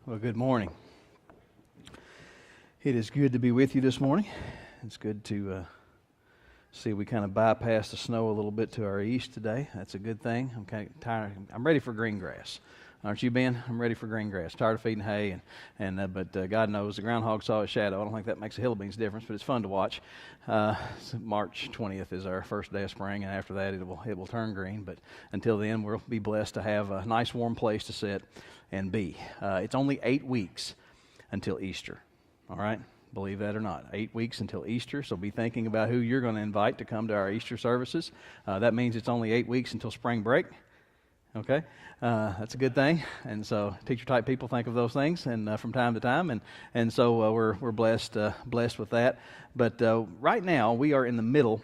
Well, good morning. It is good to be with you this morning. It's good to see we kind of bypassed the snow a little bit to our east today. That's a good thing. I'm kind of tired. I'm ready for green grass. Aren't you, Ben? I'm ready for green grass. Tired of feeding hay, but God knows the groundhog saw his shadow. I don't think that makes a hill of beans difference, but it's fun to watch. So March 20th is our first day of spring, and after that it will turn green. But until then, we'll be blessed to have a nice warm place to sit and be. It's only 8 weeks until Easter. All right? Believe that or not. 8 weeks until Easter, so be thinking about who you're going to invite to come to our Easter services. That means it's only 8 weeks until spring break. Okay? That's a good thing. And so teacher-type people think of those things and from time to time, and so we're blessed with that. But right now, we are in the middle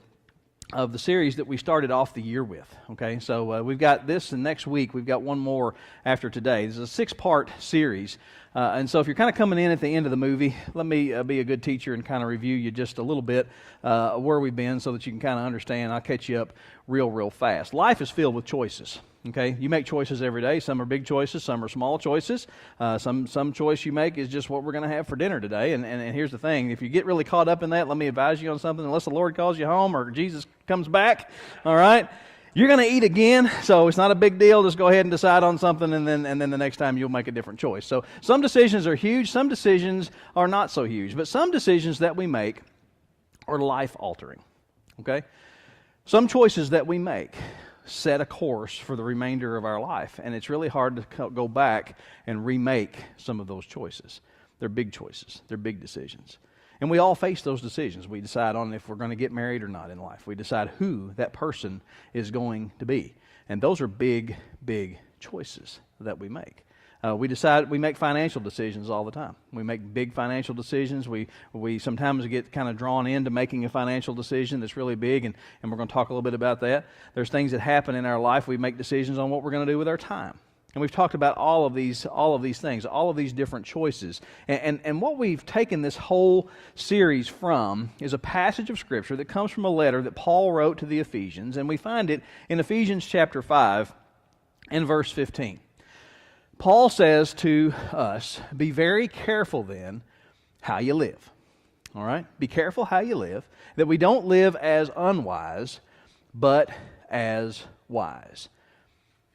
of the series that we started off the year with. Okay, so we've got this, and next week we've got one more after today. This is a 6-part series, and so if you're kind of coming in at the end of the movie, let me be a good teacher and kind of review you just a little bit where we've been so that you can kind of understand. I'll catch you up real fast. Life is filled with choices. Okay, you make choices every day. Some are big choices, some are small choices. Some choice you make is just what we're going to have for dinner today. And here's the thing: if you get really caught up in that, let me advise you on something. Unless the Lord calls you home or Jesus comes back, all right, you're going to eat again. So it's not a big deal. Just go ahead and decide on something, and then the next time you'll make a different choice. So some decisions are huge, some decisions are not so huge, but some decisions that we make are life altering. Okay, some choices that we make set a course for the remainder of our life, and it's really hard to go back and remake some of those choices. They're big choices. They're big decisions. And we all face those decisions. We decide on if we're going to get married or not in life. We decide who that person is going to be. And those are big choices that we make. We make financial decisions all the time. We make big financial decisions. We sometimes get kind of drawn into making a financial decision that's really big, and we're going to talk a little bit about that. There's things that happen in our life. We make decisions on what we're going to do with our time. And we've talked about all of these things, all of these different choices. And what we've taken this whole series from is a passage of Scripture that comes from a letter that Paul wrote to the Ephesians, and we find it in Ephesians chapter 5 and verse 15. Paul says to us, be very careful then how you live. All right? Be careful how you live, that we don't live as unwise, but as wise.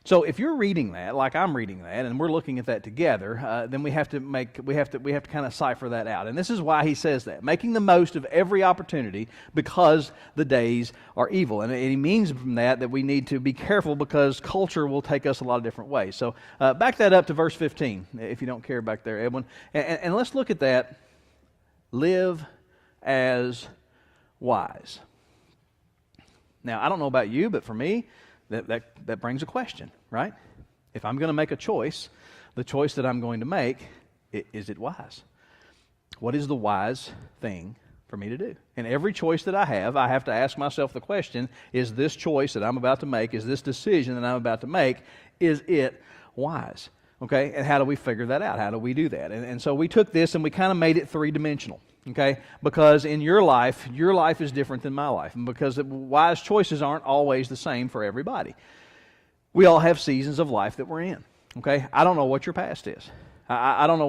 So if you're reading that, like I'm reading that, and we're looking at that together, then we have to kind of cipher that out. And this is why he says that, making the most of every opportunity because the days are evil. And he means from that we need to be careful because culture will take us a lot of different ways. So back that up to verse 15, if you don't care back there, Edwin. And let's look at that. Live as wise. Now, I don't know about you, but for me, that brings a question, right? If I'm going to make a choice, the choice that I'm going to make, is it wise? What is the wise thing for me to do? And every choice that I have to ask myself the question, is this choice that I'm about to make, is this decision that I'm about to make, is it wise? Okay, and how do we figure that out? How do we do that? And so we took this and we kind of made it three-dimensional. Okay, because in your life is different than my life, and because wise choices aren't always the same for everybody. We all have seasons of life that we're in. Okay, I don't know what your past is. I don't know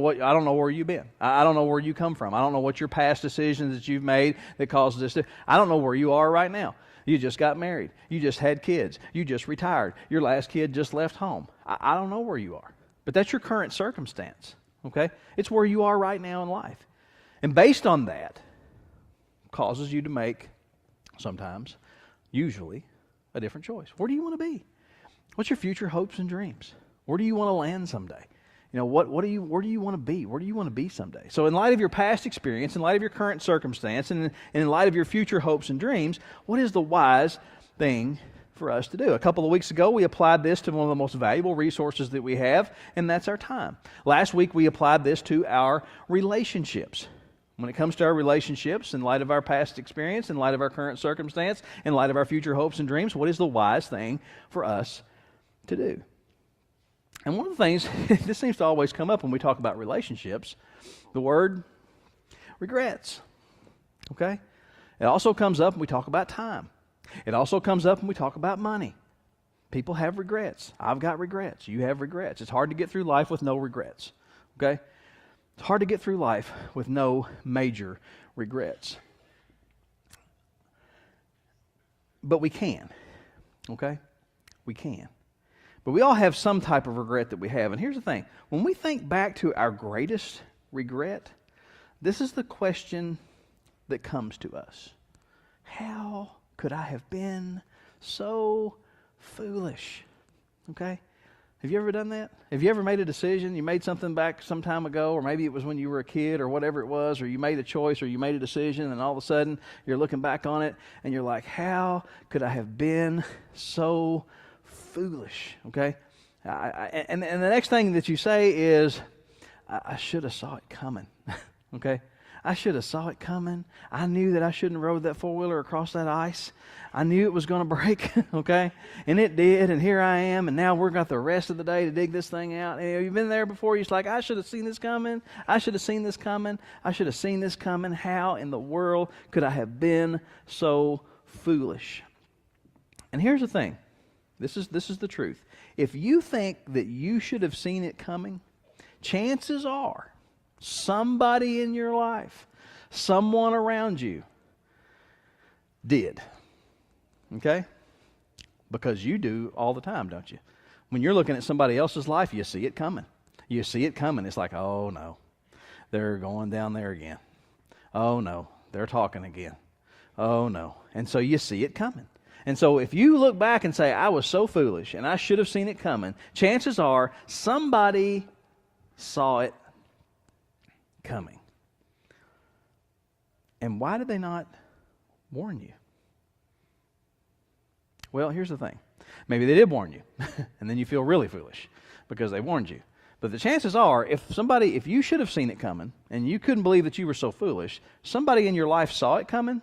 where you've been. I don't know where you come from. I don't know what your past decisions that you've made that caused this. I don't know where you are right now. You just got married. You just had kids. You just retired. Your last kid just left home. I don't know where you are, but that's your current circumstance. Okay, it's where you are right now in life. And based on that, causes you to make, sometimes, usually, a different choice. Where do you want to be? What's your future hopes and dreams? Where do you want to land someday? You know, where do you want to be? Where do you want to be someday? So in light of your past experience, in light of your current circumstance, and in light of your future hopes and dreams, what is the wise thing for us to do? A couple of weeks ago, we applied this to one of the most valuable resources that we have, and that's our time. Last week, we applied this to our relationships. When it comes to our relationships, in light of our past experience, in light of our current circumstance, in light of our future hopes and dreams, what is the wise thing for us to do? And one of the things, this seems to always come up when we talk about relationships, the word regrets. Okay? It also comes up when we talk about time. It also comes up when we talk about money. People have regrets. I've got regrets. You have regrets. It's hard to get through life with no regrets. Okay? It's hard to get through life with no major regrets. But we can. Okay? We can. But we all have some type of regret that we have. And here's the thing. When we think back to our greatest regret, this is the question that comes to us. How could I have been so foolish? Okay? Have you ever done that? Have you ever made a decision? You made something back some time ago, or maybe it was when you were a kid or whatever it was, or you made a choice or you made a decision, and all of a sudden you're looking back on it and you're like, how could I have been so foolish? Okay? And the next thing that you say is, I should have saw it coming. Okay? I should have saw it coming. I knew that I shouldn't have rode that four-wheeler across that ice. I knew it was going to break, okay? And it did, and here I am, and now we've got the rest of the day to dig this thing out. And you've been there before. You're just like, I should have seen this coming. I should have seen this coming. I should have seen this coming. How in the world could I have been so foolish? And here's the thing. This is the truth. If you think that you should have seen it coming, chances are somebody in your life, someone around you, did. Okay? Because you do all the time, don't you? When you're looking at somebody else's life, you see it coming. You see it coming. It's like, oh no, they're going down there again. Oh no, they're talking again. Oh no. And so you see it coming. And so if you look back and say, I was so foolish and I should have seen it coming, chances are somebody saw it coming. And why did they not warn you? Well, here's the thing. Maybe they did warn you, and then you feel really foolish because they warned you. But the chances are, if you should have seen it coming, and you couldn't believe that you were so foolish, somebody in your life saw it coming,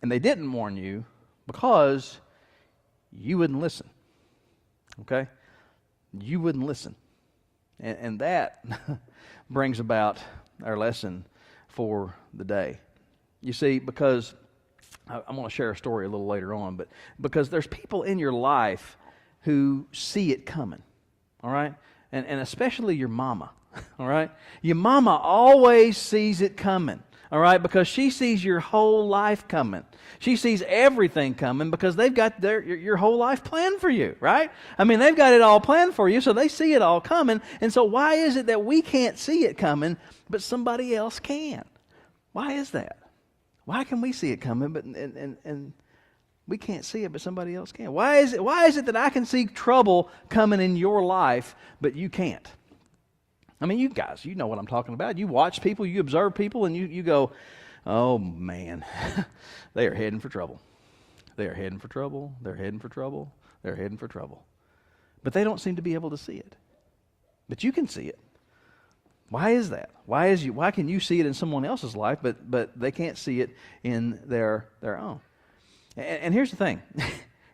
and they didn't warn you because you wouldn't listen. Okay? You wouldn't listen. And that brings about our lesson for the day. You see, because I'm going to share a story a little later on, but because there's people in your life who see it coming, all right? And especially your mama, all right? Your mama always sees it coming, all right? Because she sees your whole life coming. She sees everything coming because they've got your whole life planned for you, right? I mean, they've got it all planned for you, so they see it all coming. And so why is it that we can't see it coming, but somebody else can? Why is that? Why can we see it coming, but and we can't see it, but somebody else can? Why is it that I can see trouble coming in your life, but you can't? I mean, you guys, you know what I'm talking about. You watch people, you observe people, and you go, oh man, they are heading for trouble. They are heading for trouble. They're heading for trouble. They're heading for trouble. But they don't seem to be able to see it. But you can see it. Why is that? Why can you see it in someone else's life, but they can't see it in their own? And here's the thing.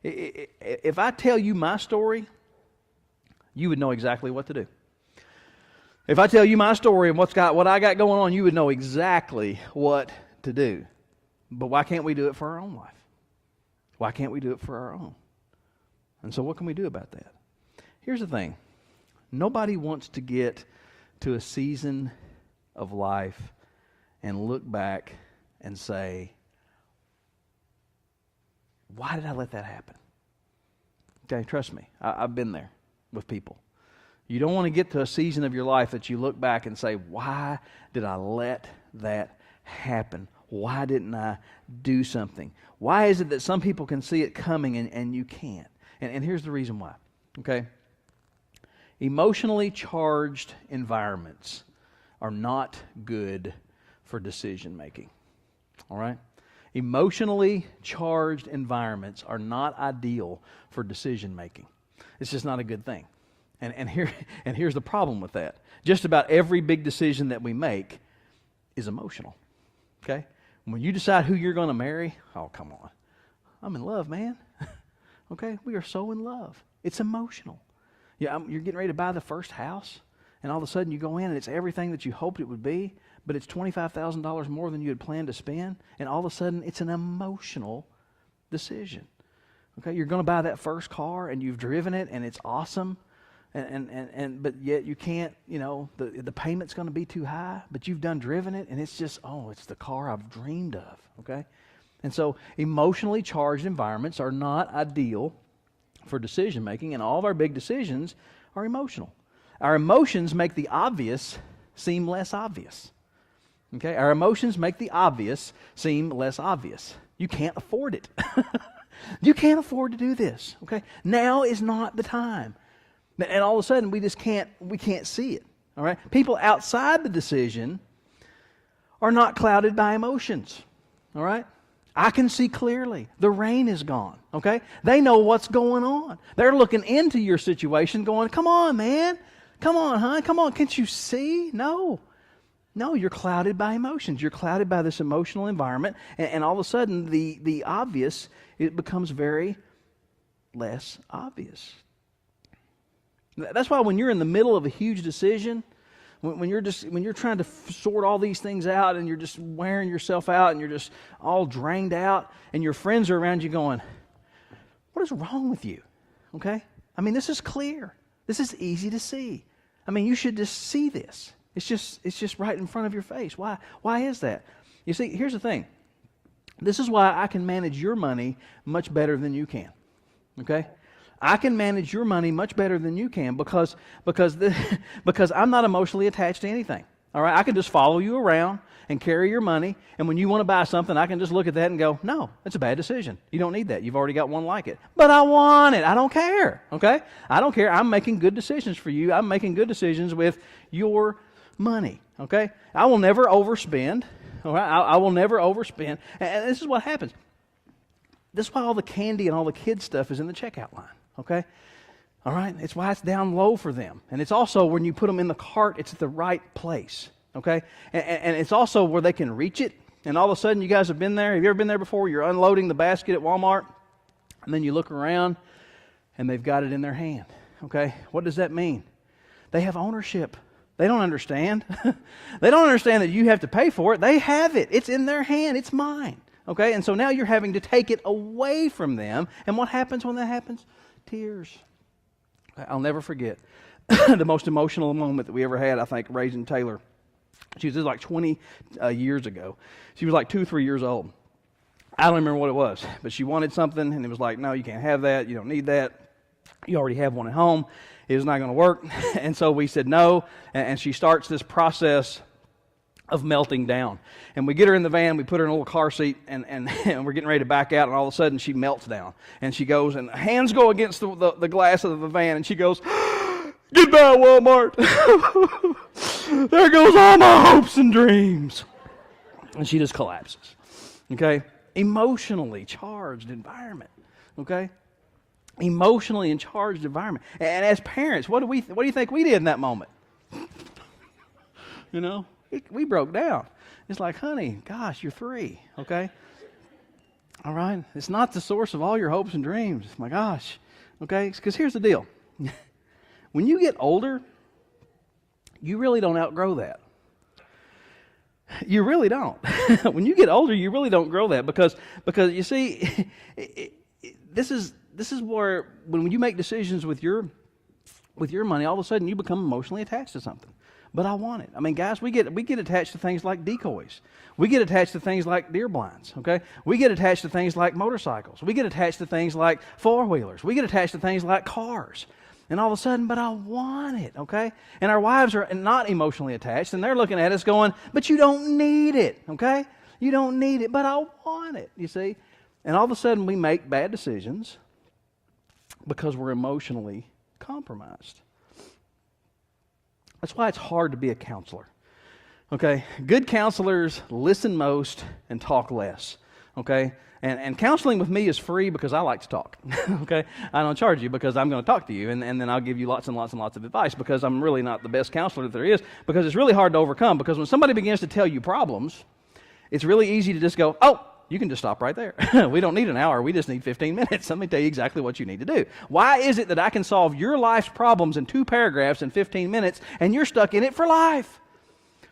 If I tell you my story, you would know exactly what to do. If I tell you my story and what I got going on, you would know exactly what to do. But why can't we do it for our own life? Why can't we do it for our own? And so what can we do about that? Here's the thing. Nobody wants to get to a season of life and look back and say, why did I let that happen? Okay, trust me. I've been there with people. You don't want to get to a season of your life that you look back and say, why did I let that happen? Why didn't I do something? Why is it that some people can see it coming and you can't? And here's the reason why. Okay? Emotionally charged environments are not good for decision making. All right? Emotionally charged environments are not ideal for decision making. It's just not a good thing. And here's the problem with that. Just about every big decision that we make is emotional. Okay? When you decide who you're going to marry, oh, come on. I'm in love, man. Okay? We are so in love. It's emotional. Yeah, you're getting ready to buy the first house, and all of a sudden you go in and it's everything that you hoped it would be, but it's $25,000 more than you had planned to spend, and all of a sudden it's an emotional decision. Okay? You're going to buy that first car, and you've driven it, and it's awesome, But yet you can't, the payment's going to be too high, but you've driven it, and it's just, it's the car I've dreamed of, okay? And so emotionally charged environments are not ideal for decision making, and all of our big decisions are emotional. Our emotions make the obvious seem less obvious. Okay? Our emotions make the obvious seem less obvious. You can't afford it. You can't afford to do this. Okay? Now is not the time. And all of a sudden we can't see it. All right? People outside the decision are not clouded by emotions. All right? I can see clearly. The rain is gone. Okay? They know what's going on. They're looking into your situation going, come on, man. Come on, huh? Come on. Can't you see? No, you're clouded by emotions. You're clouded by this emotional environment. And all of a sudden, the obvious, it becomes very less obvious. That's why when you're in the middle of a huge decision, when you're trying to sort all these things out and you're just wearing yourself out and you're just all drained out and your friends are around you going, what is wrong with you? Okay? I mean, this is clear. This is easy to see. I mean, you should just see this. It's just right in front of your face. Why? Why is that? You see, here's the thing. This is why I can manage your money much better than you can. Okay? I can manage your money much better than you can because I'm not emotionally attached to anything. All right? I can just follow you around and carry your money, and when you want to buy something, I can just look at that and go, no, it's a bad decision. You don't need that. You've already got one like it. But I want it. I don't care. Okay? I don't care. I'm making good decisions for you. I'm making good decisions with your money. Okay? I will never overspend. All right? I will never overspend. And this is what happens. This is why all the candy and all the kids stuff is in the checkout line. Okay? All right? It's why it's down low for them. And it's also when you put them in the cart, it's at the right place. Okay? And it's also where they can reach it. And all of a sudden, you guys have been there. Have you ever been there before? You're unloading the basket at Walmart, and then you look around, and they've got it in their hand. Okay? What does that mean? They have ownership. They don't understand. They don't understand that you have to pay for it. They have it. It's in their hand. It's mine. Okay? And so now you're having to take it away from them. And what happens when that happens? Tears. I'll never forget the most emotional moment that we ever had, I think, raising Taylor. She was like 20 years ago. She was like 2, 3 years old. I don't remember what it was, but she wanted something, and it was like, no, you can't have that. You don't need that. You already have one at home. It's not going to work. And so we said no, and she starts this process of melting down. And we get her in the van, we put her in a little car seat, and we're getting ready to back out, and all of a sudden she melts down. And she goes, and hands go against the glass of the van, and she goes, goodbye, Walmart. There goes all my hopes and dreams. And she just collapses. Okay? Emotionally charged environment. Okay? Emotionally and charged environment. And as parents, what do you think we did in that moment? We broke down. It's like, honey, gosh, you're 3. Okay? All right? It's not the source of all your hopes and dreams. My gosh. Okay? Because here's the deal. When you get older, you really don't outgrow that. You really don't. When you get older, you really don't grow that because you see, this is where when you make decisions with your money, all of a sudden you become emotionally attached to something. But I want it. I mean, guys, we get attached to things like decoys. We get attached to things like deer blinds, okay? We get attached to things like motorcycles. We get attached to things like four-wheelers. We get attached to things like cars. And all of a sudden, but I want it, okay? And our wives are not emotionally attached, and they're looking at us going, but you don't need it, okay? You don't need it, but I want it, you see? And all of a sudden, we make bad decisions because we're emotionally compromised. That's why it's hard to be a counselor, okay? Good counselors listen most and talk less, okay? And counseling with me is free because I like to talk, okay? I don't charge you because I'm going to talk to you, and then I'll give you lots and lots and lots of advice because I'm really not the best counselor that there is, because it's really hard to overcome, because when somebody begins to tell you problems, it's really easy to just go, oh, you can just stop right there. We don't need an hour. We just need 15 minutes. Let me tell you exactly what you need to do. Why is it that I can solve your life's problems in 2 paragraphs in 15 minutes, and you're stuck in it for life?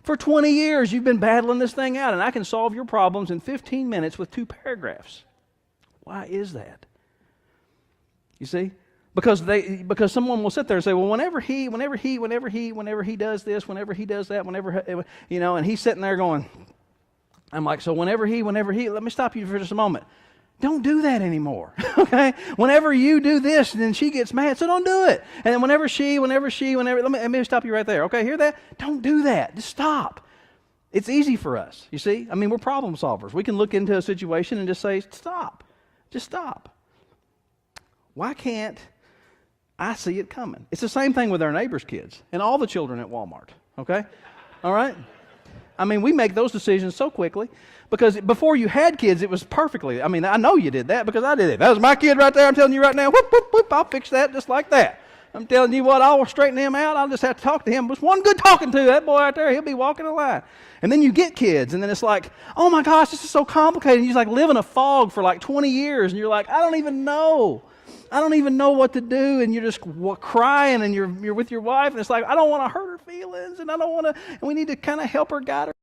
For 20 years, you've been battling this thing out, and I can solve your problems in 15 minutes with 2 paragraphs. Why is that? You see? because someone will sit there and say, well, whenever he does this, whenever he does that, and he's sitting there going, I'm like, so whenever he, let me stop you for just a moment. Don't do that anymore, okay? Whenever you do this, then she gets mad, so don't do it. And then whenever, let me stop you right there, okay? Hear that? Don't do that. Just stop. It's easy for us, you see? I mean, we're problem solvers. We can look into a situation and just say, stop. Just stop. Why can't I see it coming? It's the same thing with our neighbor's kids and all the children at Walmart, okay? All right? I mean, we make those decisions so quickly because before you had kids, it was perfectly. I mean, I know you did that because I did it. That was my kid right there. I'm telling you right now, whoop, whoop, whoop, I'll fix that just like that. I'm telling you what, I'll straighten him out. I'll just have to talk to him. There's one good talking to, that boy right there. He'll be walking a line. And then you get kids, and then it's like, oh my gosh, this is so complicated. And you just like live in a fog for like 20 years, and you're like, I don't even know what to do, and you're just crying, and you're with your wife, and it's like, I don't want to hurt her feelings, and and we need to kind of help her, guide her.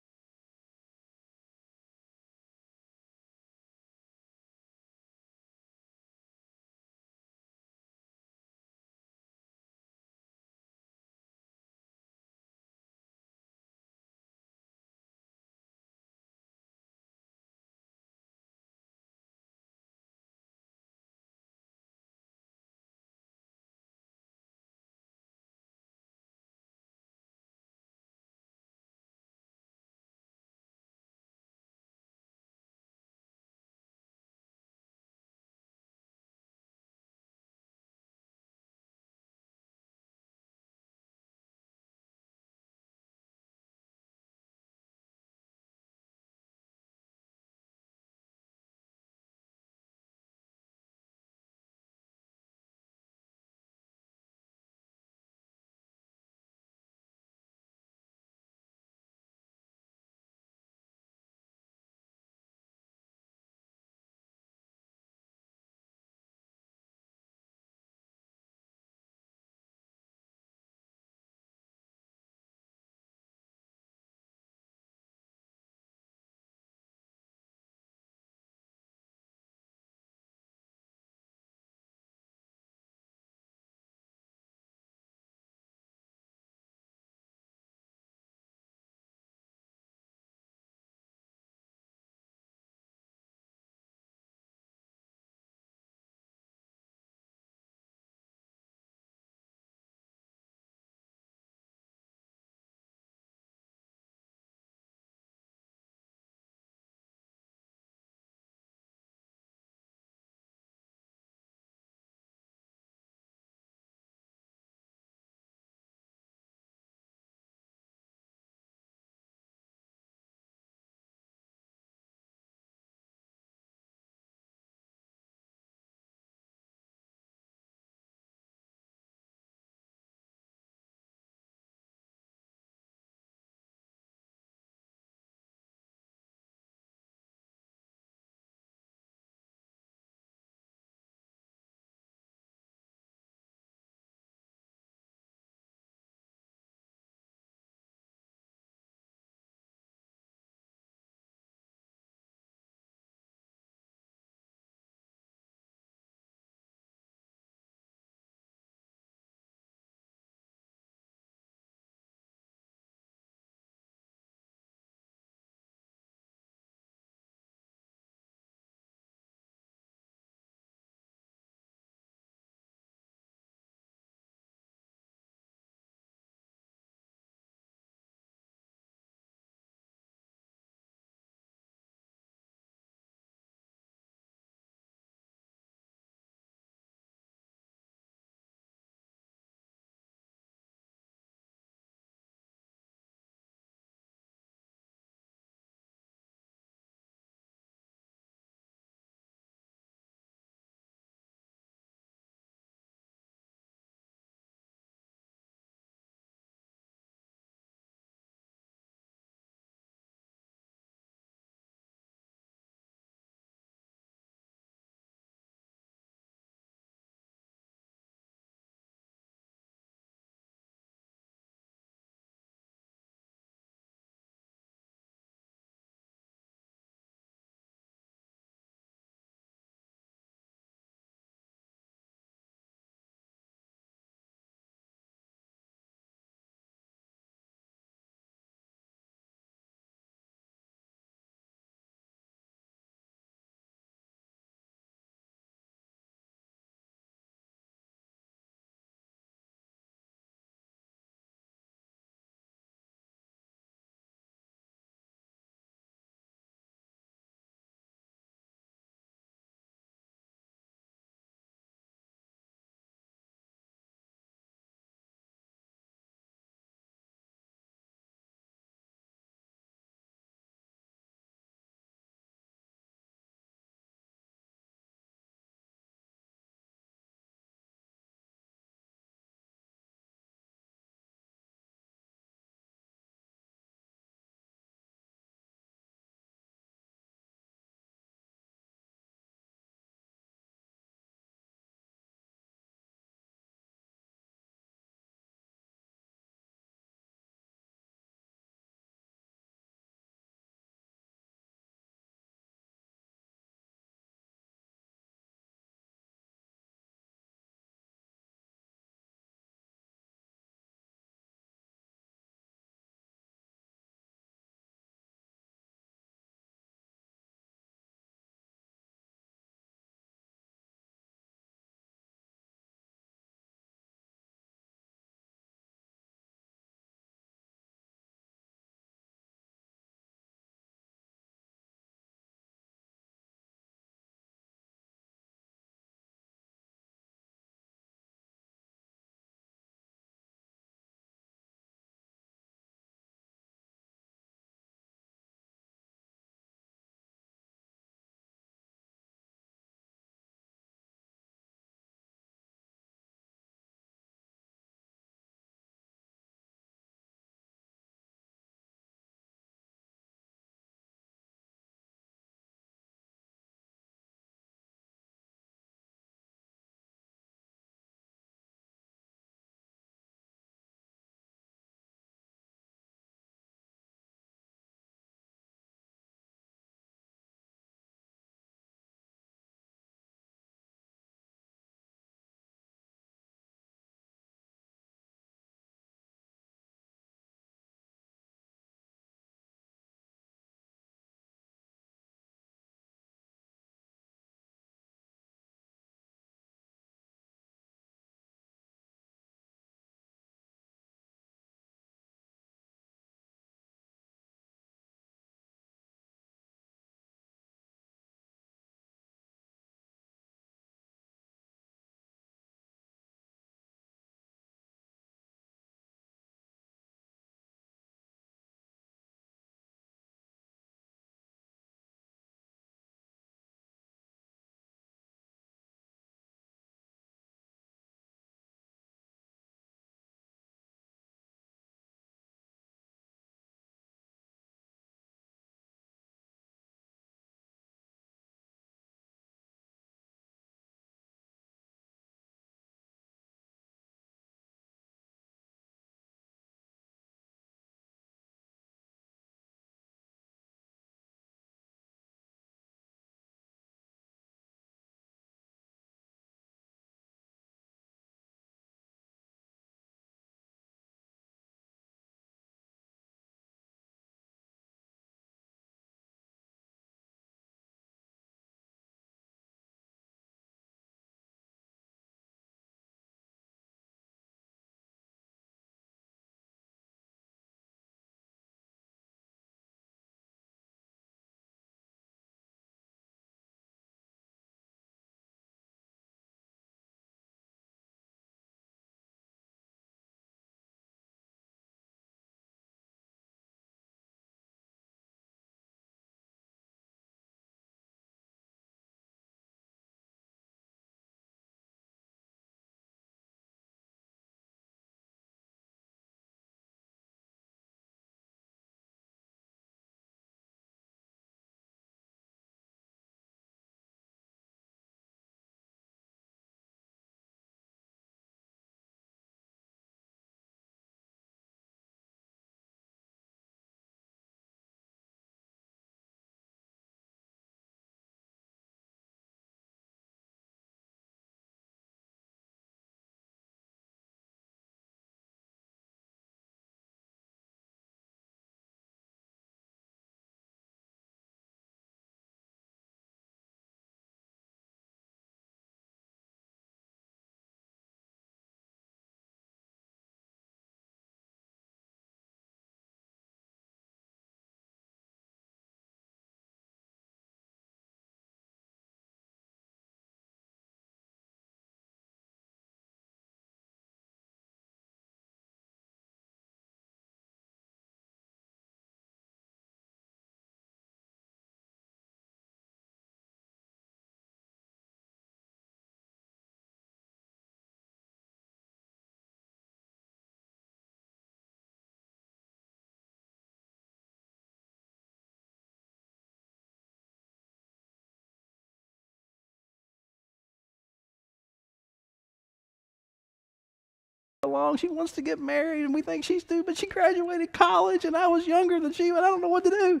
along. She wants to get married, and we think she's due, but she graduated college, and I was younger than she, but I don't know what to do.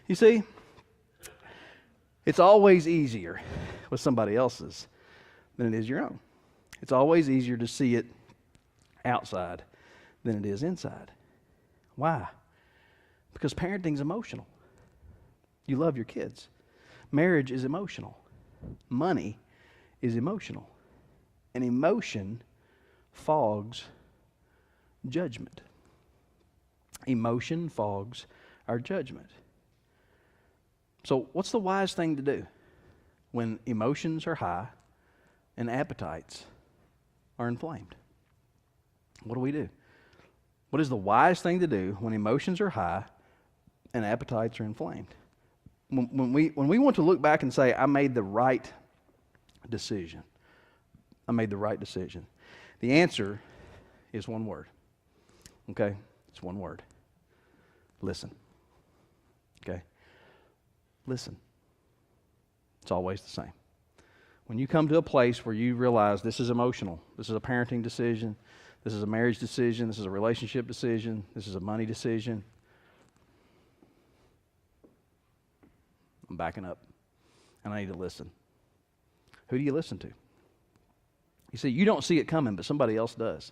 You see, it's always easier with somebody else's than it is your own. It's always easier to see it outside than it is inside. Why? Because parenting's emotional. You love your kids. Marriage is emotional. Money is emotional. And emotion fogs judgment. Emotion fogs our judgment. So what's the wise thing to do when emotions are high and appetites are inflamed? What do? What is the wise thing to do when emotions are high and appetites are inflamed? When we want to look back and say, I made the right decision. I made the right decision. The answer is one word. Okay? It's one word. Listen. Okay? Listen. It's always the same. When you come to a place where you realize this is emotional, this is a parenting decision, this is a marriage decision, this is a relationship decision, this is a money decision, I'm backing up, and I need to listen. Who do you listen to? You see, you don't see it coming, but somebody else does,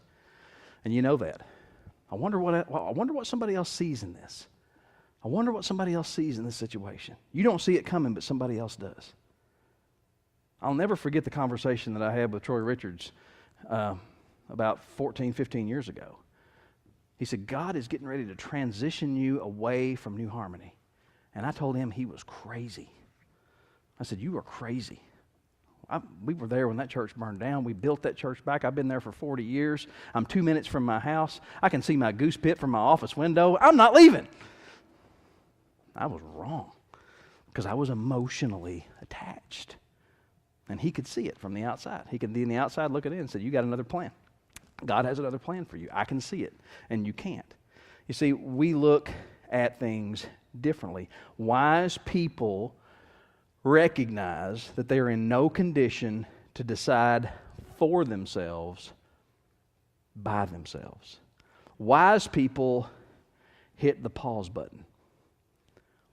and you know that. I wonder what somebody else sees in this. I wonder what somebody else sees in this situation. You don't see it coming, but somebody else does. I'll never forget the conversation that I had with Troy Richards about 14, 15 years ago. He said, God is getting ready to transition you away from New Harmony. And I told him he was crazy. I said, you are crazy. We were there when that church burned down. We built that church back. I've been there for 40 years. I'm 2 minutes from my house. I can see my goose pit from my office window. I'm not leaving. I was wrong because I was emotionally attached. And he could see it from the outside. He could be on the outside looking in and say, you got another plan. God has another plan for you. I can see it, and you can't. You see, we look at things differently. Wise people recognize that they are in no condition to decide for themselves by themselves. Wise people hit the pause button.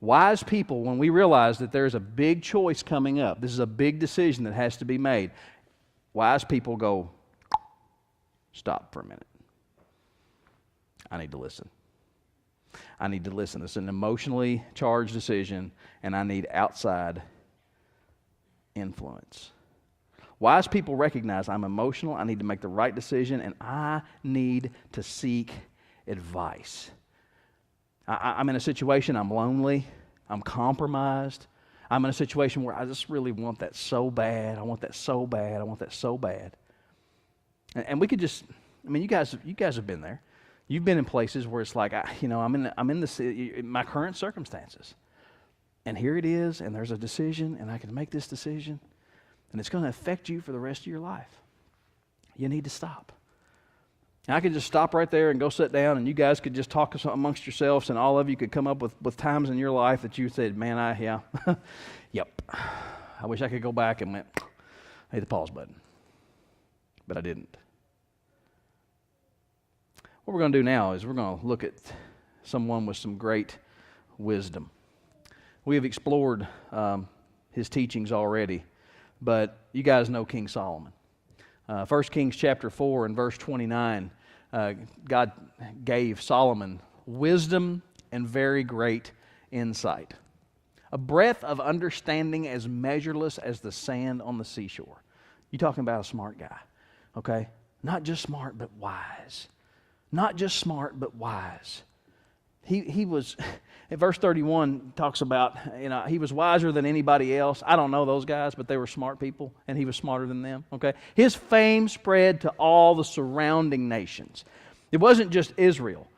Wise people, when we realize that there's a big choice coming up, this is a big decision that has to be made, wise people go, stop for a minute. I need to listen. I need to listen. It's an emotionally charged decision, and I need outside influence. Wise people recognize I'm emotional, I need to make the right decision, and I need to seek advice. I'm in a situation, I'm lonely, I'm compromised. I'm in a situation where I just really want that so bad. I want that so bad. I want that so bad. And we could just, I mean, you guys have been there. You've been in places where it's like, I'm in my current circumstances. And here it is, and there's a decision, and I can make this decision, and it's going to affect you for the rest of your life. You need to stop. And I could just stop right there and go sit down, and you guys could just talk amongst yourselves, and all of you could come up with times in your life that you said, man, yep. I wish I could go back and hit the pause button. But I didn't. What we're going to do now is we're going to look at someone with some great wisdom. We have explored his teachings already, but you guys know King Solomon. 1 Kings chapter 4 and verse 29, God gave Solomon wisdom and very great insight. A breadth of understanding as measureless as the sand on the seashore. You're talking about a smart guy, okay? Not just smart, but wise. Not just smart, but wise. He was, in verse 31 talks about, he was wiser than anybody else. I don't know those guys, but they were smart people, and he was smarter than them, okay? His fame spread to all the surrounding nations. It wasn't just Israel,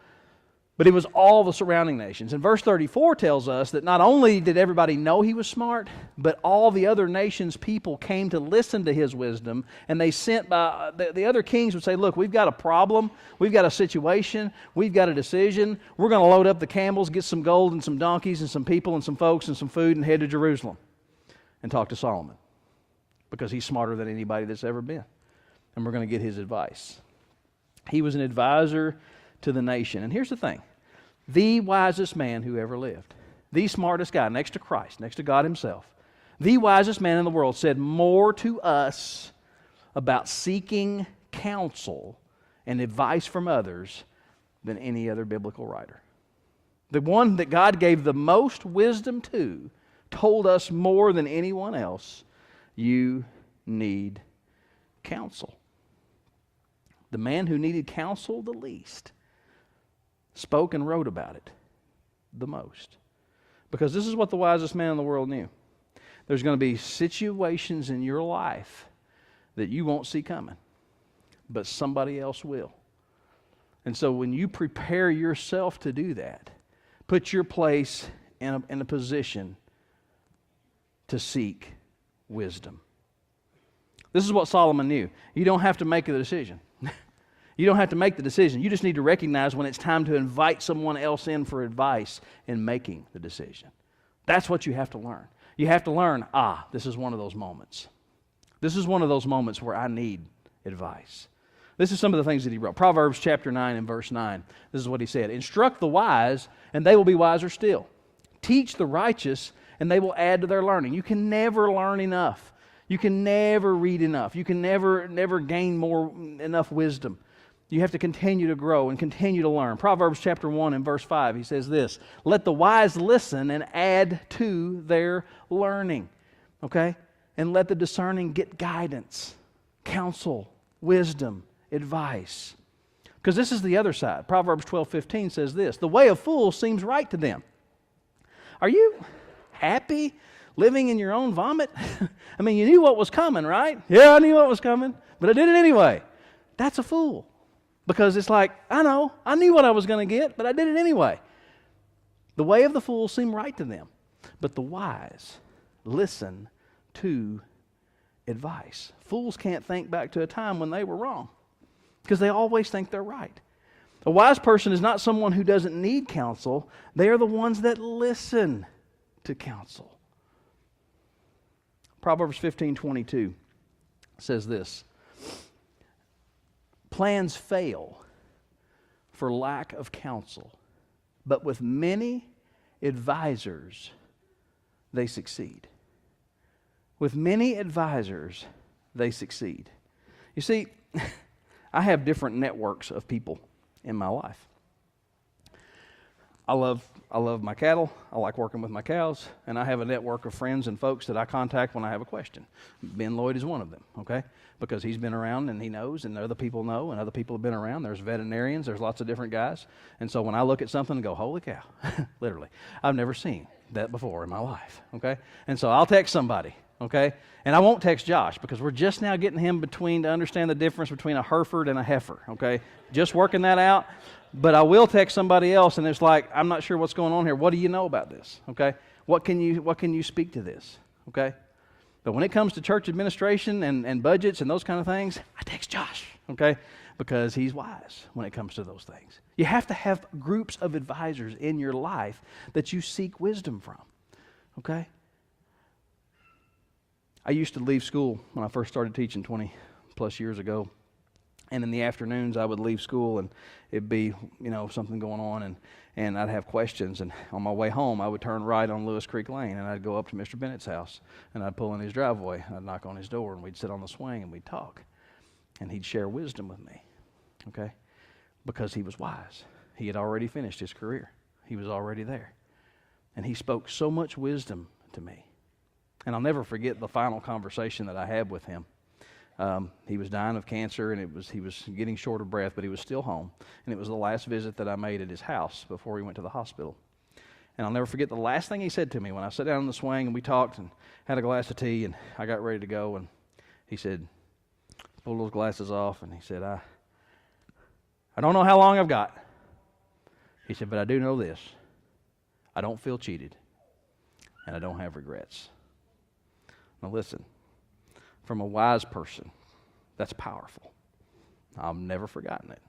but it was all the surrounding nations. And verse 34 tells us that not only did everybody know he was smart, but all the other nations' people came to listen to his wisdom, and they sent by, the other kings would say, look, we've got a problem, we've got a situation, we've got a decision, we're going to load up the camels, get some gold and some donkeys and some people and some folks and some food and head to Jerusalem and talk to Solomon, because he's smarter than anybody that's ever been. And we're going to get his advice. He was an advisor to the nation. And here's the thing. The wisest man who ever lived, the smartest guy next to Christ, next to God himself, the wisest man in the world said more to us about seeking counsel and advice from others than any other biblical writer. The one that God gave the most wisdom to told us more than anyone else, you need counsel. The man who needed counsel the least spoke and wrote about it the most. Because this is what the wisest man in the world knew. There's going to be situations in your life that you won't see coming, but somebody else will. And so when you prepare yourself to do that, put your place in a position to seek wisdom. This is what Solomon knew. You don't have to make a decision. You don't have to make the decision. You just need to recognize when it's time to invite someone else in for advice in making the decision. That's what you have to learn. You have to learn, this is one of those moments. This is one of those moments where I need advice. This is some of the things that he wrote. Proverbs chapter 9 and verse 9. This is what he said. Instruct the wise, and they will be wiser still. Teach the righteous, and they will add to their learning. You can never learn enough. You can never read enough. You can never gain enough wisdom. You have to continue to grow and continue to learn. Proverbs chapter 1 and verse 5, he says this, let the wise listen and add to their learning. Okay? And let the discerning get guidance, counsel, wisdom, advice. Because this is the other side. Proverbs 12:15 says this, the way of fools seems right to them. Are you happy living in your own vomit? I mean, you knew what was coming, right? Yeah, I knew what was coming, but I did it anyway. That's a fool. Because it's like, I knew what I was going to get, but I did it anyway. The way of the fool seemed right to them, but the wise listen to advice. Fools can't think back to a time when they were wrong because they always think they're right. A wise person is not someone who doesn't need counsel. They are the ones that listen to counsel. Proverbs 15:22 says this, plans fail for lack of counsel, but with many advisors they succeed. With many advisors they succeed. You see, I have different networks of people in my life. I love my cattle. I like working with my cows, and I have a network of friends and folks that I contact when I have a question. Ben Lloyd is one of them, okay? Because he's been around and he knows, and other people know, and other people have been around. There's veterinarians, there's lots of different guys. And so when I look at something and go, holy cow, literally, I've never seen that before in my life, okay? And so I'll text somebody, okay? And I won't text Josh because we're just now getting him to understand the difference between a Hereford and a heifer, okay? Just working that out. But I will text somebody else, and it's like, I'm not sure what's going on here. What do you know about this? Okay, what can you speak to this? Okay, but when it comes to church administration and budgets and those kind of things, I text Josh. Okay, because he's wise when it comes to those things. You have to have groups of advisors in your life that you seek wisdom from. Okay. I used to leave school when I first started teaching 20 plus years ago. And in the afternoons, I would leave school, and it'd be, something going on, and I'd have questions. And on my way home, I would turn right on Lewis Creek Lane, and I'd go up to Mr. Bennett's house, and I'd pull in his driveway, and I'd knock on his door, and we'd sit on the swing, and we'd talk. And he'd share wisdom with me, okay? Because he was wise. He had already finished his career. He was already there. And he spoke so much wisdom to me. And I'll never forget the final conversation that I had with him. He was dying of cancer, and he was getting short of breath, but he was still home. And it was the last visit that I made at his house before he went to the hospital. And I'll never forget the last thing he said to me when I sat down on the swing and we talked and had a glass of tea, and I got ready to go, and he said, pull those glasses off, and he said, I don't know how long I've got. He said, but I do know this. I don't feel cheated, and I don't have regrets. Now listen. From a wise person, that's powerful. I've never forgotten it.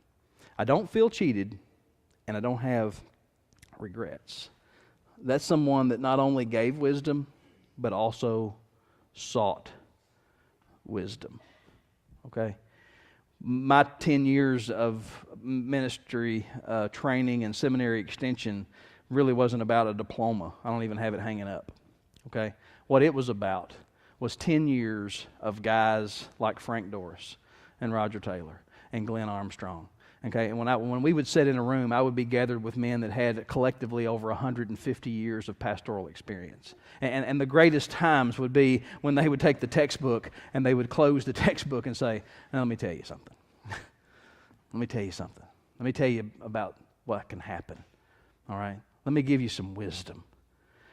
I don't feel cheated, and I don't have regrets. That's someone that not only gave wisdom, but also sought wisdom. Okay? My 10 years of ministry training and seminary extension really wasn't about a diploma. I don't even have it hanging up, okay? What it was about was 10 years of guys like Frank Doris and Roger Taylor and Glenn Armstrong. Okay, and when we would sit in a room, I would be gathered with men that had collectively over 150 years of pastoral experience. And the greatest times would be when they would take the textbook and they would close the textbook and say, "Now let me tell you something. Let me tell you something. Let me tell you about what can happen. All right? Let me give you some wisdom."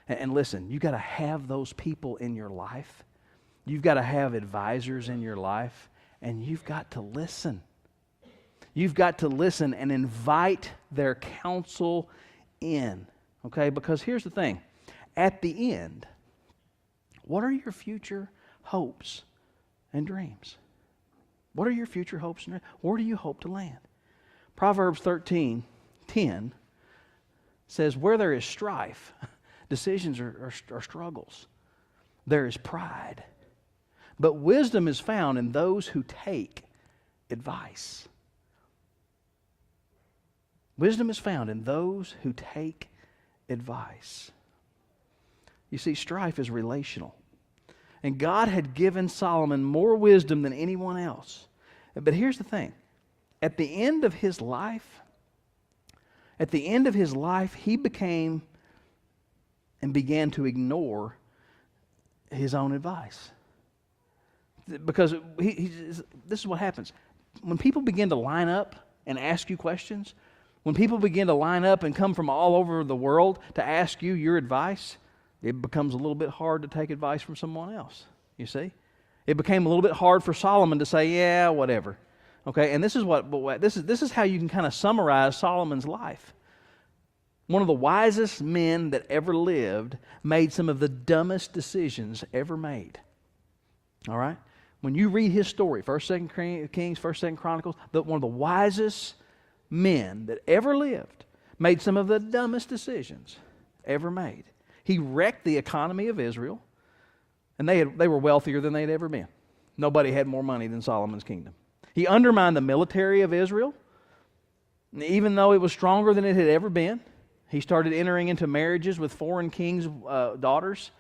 And listen, you've got to have those people in your life. You've got to have advisors in your life, and you've got to listen. You've got to listen and invite their counsel in, okay? Because here's the thing. At the end, what are your future hopes and dreams? What are your future hopes and dreams? Where do you hope to land? Proverbs 13:10 says, "Where there is strife, decisions are struggles. There is pride. But wisdom is found in those who take advice." Wisdom is found in those who take advice. You see, strife is relational. And God had given Solomon more wisdom than anyone else. But here's the thing. At the end of his life, he became and began to ignore his own advice. Because this is what happens. When people begin to line up and ask you questions, when people begin to line up and come from all over the world to ask you your advice, it becomes a little bit hard to take advice from someone else, you see? It became a little bit hard for Solomon to say, yeah, whatever. Okay, and this is how you can kind of summarize Solomon's life. One of the wisest men that ever lived made some of the dumbest decisions ever made. All right? When you read his story, 1st, 2nd Kings, 1st, 2nd Chronicles, one of the wisest men that ever lived made some of the dumbest decisions ever made. He wrecked the economy of Israel, and they were wealthier than they'd ever been. Nobody had more money than Solomon's kingdom. He undermined the military of Israel, even though it was stronger than it had ever been. He started entering into marriages with foreign kings' daughters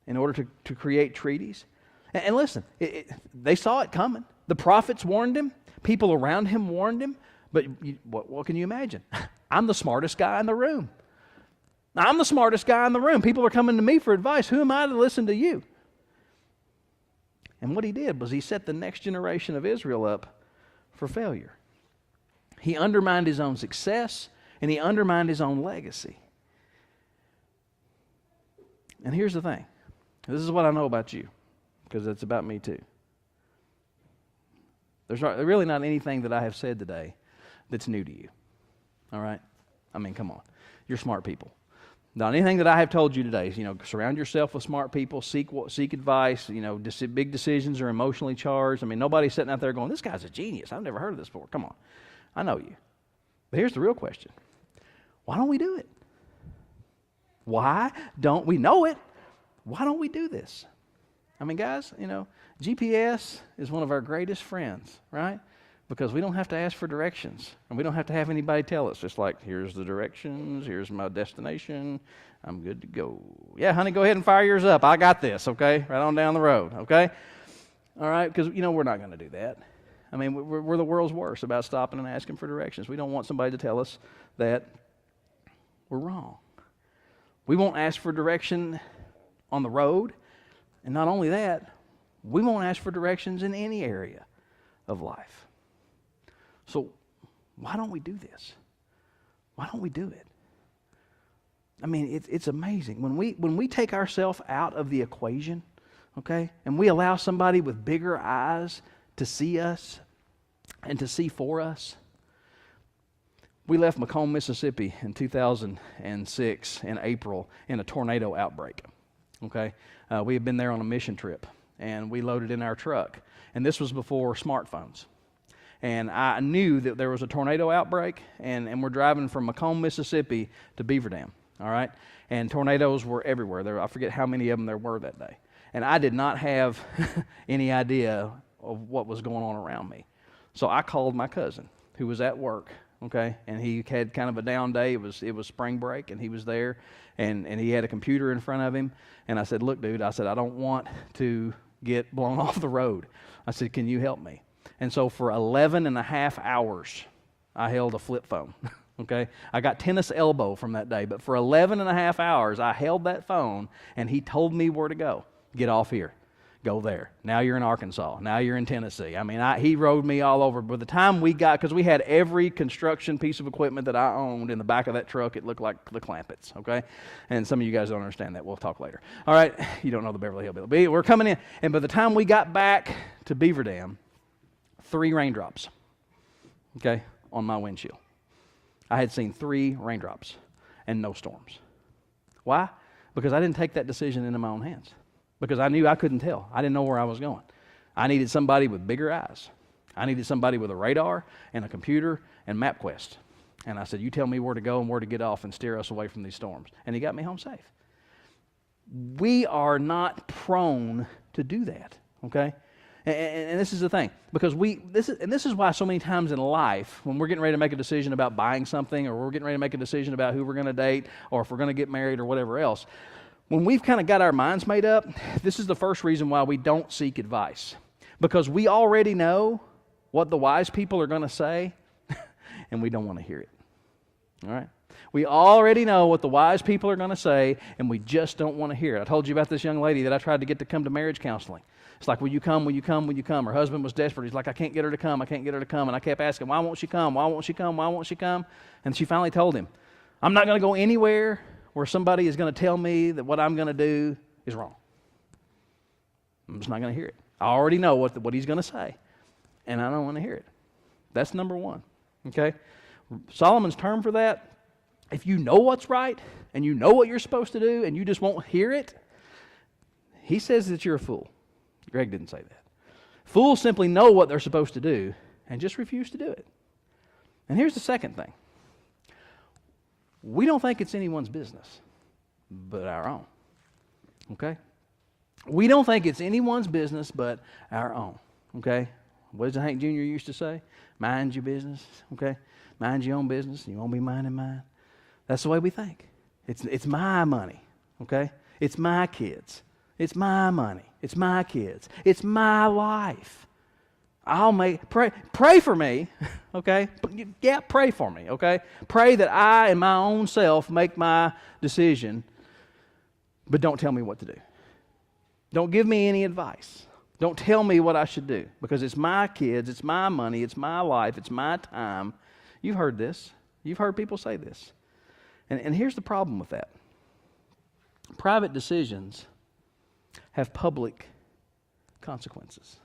in order to create treaties. And listen, they saw it coming. The prophets warned him. People around him warned him. But what can you imagine? I'm the smartest guy in the room. I'm the smartest guy in the room. People are coming to me for advice. Who am I to listen to you? And what he did was he set the next generation of Israel up for failure. He undermined his own success, and he undermined his own legacy. And here's the thing. This is what I know about you, because it's about me too. There's really not anything that I have said today that's new to you. All right? I mean, come on. You're smart people. Not anything that I have told you today is, surround yourself with smart people, seek advice. Big decisions are emotionally charged. I mean, nobody's sitting out there going, "This guy's a genius. I've never heard of this before." Come on. I know you. But here's the real question. Why don't we do it? Why don't we know it? Why don't we do this? I mean, guys, GPS is one of our greatest friends, right? Because we don't have to ask for directions, and we don't have to have anybody tell us. It's like, here's the directions, here's my destination, I'm good to go. Yeah, honey, go ahead and fire yours up. I got this, okay? Right on down the road, okay? All right, because, we're not going to do that. I mean, we're the world's worst about stopping and asking for directions. We don't want somebody to tell us that we're wrong. We won't ask for direction on the road, and not only that, we won't ask for directions in any area of life. So why don't we do this? Why don't we do it? I mean, it's amazing. When we take ourselves out of the equation, okay, and we allow somebody with bigger eyes to see us and to see for us. We left Macomb, Mississippi in 2006 in April in a tornado outbreak, okay? We had been there on a mission trip, and we loaded in our truck. And this was before smartphones. And I knew that there was a tornado outbreak, and we're driving from Macomb, Mississippi to Beaver Dam, all right? And tornadoes were everywhere. I forget how many of them there were that day. And I did not have any idea of what was going on around me. So I called my cousin who was at work, okay, and he had kind of a down day. It was spring break, and he was there, and he had a computer in front of him. And I said, look, dude, I said, I don't want to get blown off the road. I said, can you help me? And so for 11 and a half hours, I held a flip phone, okay? I got tennis elbow from that day, but for 11 and a half hours, I held that phone, and he told me where to go. Get off here. Go there. Now you're in Arkansas. Now you're in Tennessee. I mean, he rode me all over. By the time we got, because we had every construction piece of equipment that I owned in the back of that truck, it looked like the Clampetts, okay? And some of you guys don't understand that. We'll talk later. All right, you don't know the Beverly Hillbillies. But we're coming in, and by the time we got back to Beaver Dam, 3 raindrops, okay, on my windshield. I had seen 3 raindrops and no storms. Why? Because I didn't take that decision into my own hands. Because I knew I couldn't tell. I didn't know where I was going. I needed somebody with bigger eyes. I needed somebody with a radar and a computer and MapQuest. And I said, you tell me where to go and where to get off and steer us away from these storms. And he got me home safe. We are not prone to do that, okay? And this is the thing, because this is why so many times in life, when we're getting ready to make a decision about buying something, or we're getting ready to make a decision about who we're going to date, or if we're going to get married or whatever else, when we've kind of got our minds made up, this is the first reason why we don't seek advice. Because we already know what the wise people are going to say, and we don't want to hear it. All right? We already know what the wise people are going to say, and we just don't want to hear it. I told you about this young lady that I tried to get to come to marriage counseling. It's like, will you come, will you come, will you come? Her husband was desperate. He's like, I can't get her to come, I can't get her to come. And I kept asking, why won't she come, why won't she come, why won't she come? And she finally told him, I'm not going to go anywhere where somebody is going to tell me that what I'm going to do is wrong. I'm just not going to hear it. I already know what he's going to say, and I don't want to hear it. That's number one, okay? Solomon's term for that, if you know what's right, and you know what you're supposed to do, and you just won't hear it, he says that you're a fool. Greg didn't say that. Fools simply know what they're supposed to do, and just refuse to do it. And here's the second thing. We don't think it's anyone's business but our own, okay? We don't think it's anyone's business but our own, okay? What does Hank Jr. used to say? Mind your business, okay? Mind your own business, and you won't be minding mine. That's the way we think. It's my money, okay? It's my kids. It's my money. It's my kids. It's my life. Pray for me, okay? Yeah, pray for me, okay? Pray that I and my own self make my decision, but don't tell me what to do. Don't give me any advice. Don't tell me what I should do, because it's my kids, it's my money, it's my life, it's my time. You've heard this. You've heard people say this. And here's the problem with that. Private decisions have public consequences.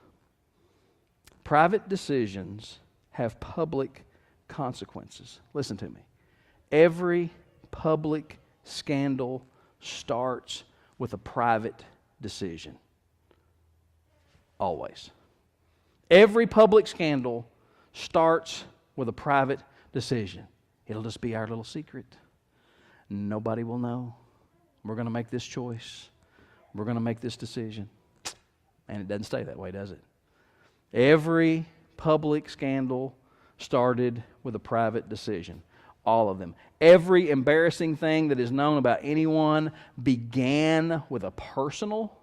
Private decisions have public consequences. Listen to me. Every public scandal starts with a private decision. Always. Every public scandal starts with a private decision. It'll just be our little secret. Nobody will know. We're going to make this choice. We're going to make this decision. And it doesn't stay that way, does it? Every public scandal started with a private decision. All of them. Every embarrassing thing that is known about anyone began with a personal,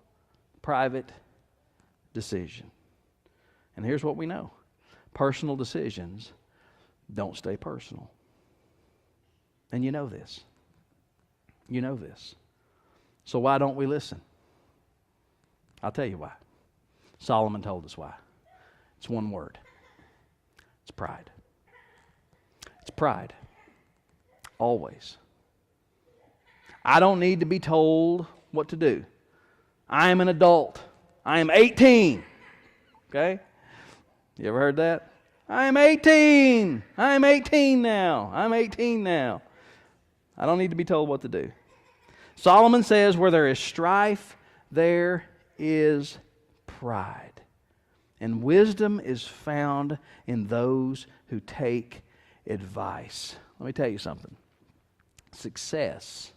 private decision. And here's what we know. Personal decisions don't stay personal. And you know this. You know this. So why don't we listen? I'll tell you why. Solomon told us why. It's one word. It's pride. It's pride. Always. I don't need to be told what to do. I am an adult. I am 18. Okay? You ever heard that? I am 18. I am 18 now. I'm 18 now. I don't need to be told what to do. Solomon says, where there is strife, there is pride. And wisdom is found in those who take advice. Let me tell you something. Success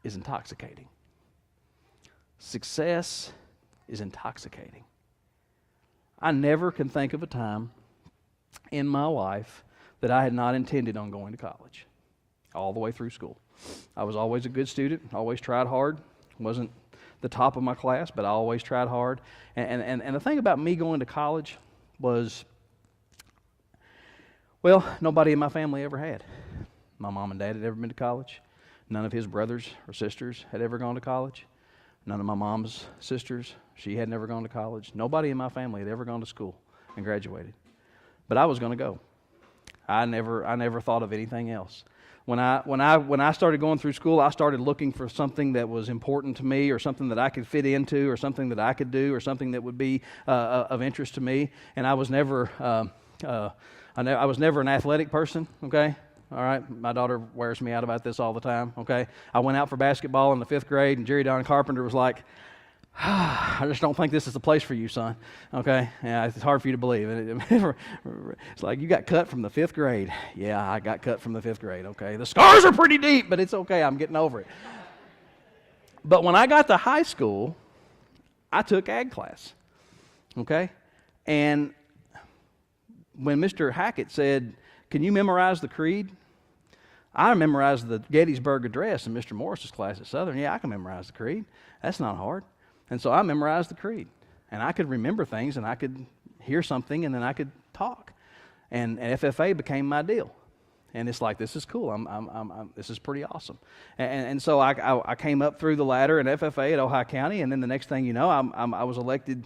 is intoxicating. Success is intoxicating. I never can think of a time in my life that I had not intended on going to college, all the way through school. I was always a good student, always tried hard, wasn't the top of my class, but I always tried hard. And the thing about me going to college was, well, nobody in my family ever had. My mom and dad had ever been to college. None of his brothers or sisters had ever gone to college. None of my mom's sisters, she had never gone to college. Nobody in my family had ever gone to school and graduated. But I was going to go. I never thought of anything else. When I started going through school, I started looking for something that was important to me, or something that I could fit into, or something that I could do, or something that would be of interest to me. And I was never I was never an athletic person. Okay. All right, my daughter wears me out about this all the time, okay? I went out for basketball in the 5th grade, and Jerry Don Carpenter was like, I just don't think this is the place for you, son, okay? Yeah, it's hard for you to believe. It's like, you got cut from the 5th grade. Yeah, I got cut from the 5th grade, okay? The scars are pretty deep, but it's okay. I'm getting over it. But when I got to high school, I took ag class, okay? And when Mr. Hackett said, can you memorize the creed? I memorized the Gettysburg Address in Mr. Morris's class at Southern. Yeah, I can memorize the creed. That's not hard. And so I memorized the creed. And I could remember things, and I could hear something, and then I could talk. And FFA became my deal. And it's like, this is cool. This is pretty awesome. And so I came up through the ladder in FFA at Ohio County, and then the next thing you know, I was elected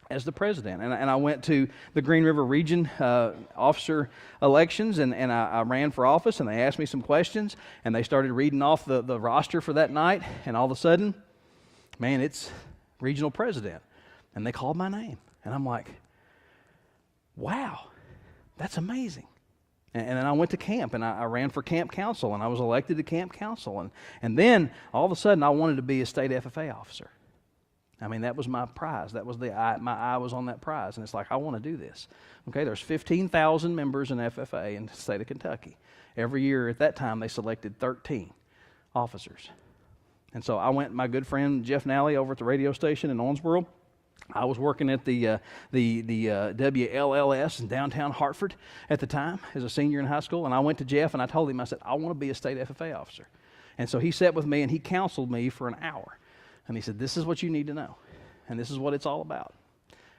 as the president. And I went to the Green River Region officer elections, and I ran for office, and they asked me some questions, and they started reading off the roster for that night, and all of a sudden, man, it's regional president. And they called my name. And I'm like, wow, that's amazing. And then I went to camp, and I ran for camp council, and I was elected to camp council. And then all of a sudden, I wanted to be a state FFA officer. I mean, that was my prize. That was my eye was on that prize. And it's like, I want to do this. Okay, there's 15,000 members in FFA in the state of Kentucky. Every year at that time, they selected 13 officers. And so I went, my good friend Jeff Nally over at the radio station in Owensboro. I was working at the WLLS in downtown Hartford at the time as a senior in high school. And I went to Jeff and I told him, I said, I want to be a state FFA officer. And so he sat with me and he counseled me for an hour. And he said, this is what you need to know. And this is what it's all about.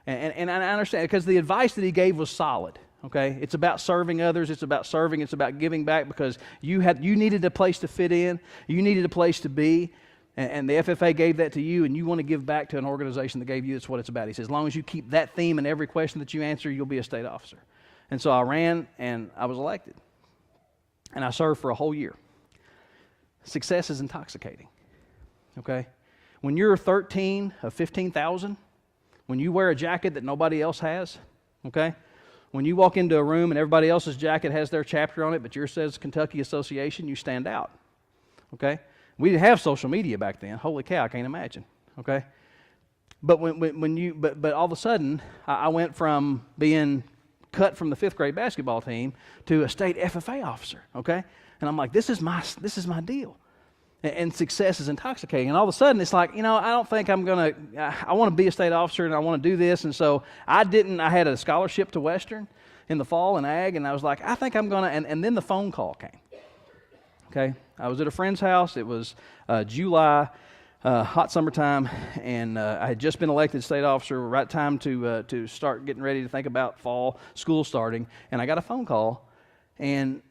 And I understand, because the advice that he gave was solid. Okay? It's about serving others. It's about serving. It's about giving back, because you needed a place to fit in. You needed a place to be. And the FFA gave that to you, and you want to give back to an organization that gave you. That's what it's about. He says, as long as you keep that theme in every question that you answer, you'll be a state officer. And so I ran, and I was elected. And I served for a whole year. Success is intoxicating. Okay? When you're 13 of 15,000, when you wear a jacket that nobody else has, okay? When you walk into a room and everybody else's jacket has their chapter on it, but yours says Kentucky Association, you stand out, okay? We didn't have social media back then. Holy cow, I can't imagine, okay? But but all of a sudden, I went from being cut from the 5th grade basketball team to a state FFA officer, okay? And I'm like, this is my deal. And success is intoxicating. And all of a sudden, it's like, I don't think I'm going to, I want to be a state officer and I want to do this. And so I had a scholarship to Western in the fall in ag, and I was like, I think I'm going to, and then the phone call came. Okay? I was at a friend's house. It was July, hot summertime, and I had just been elected state officer, right time to start getting ready to think about fall school starting. And I got a phone call, and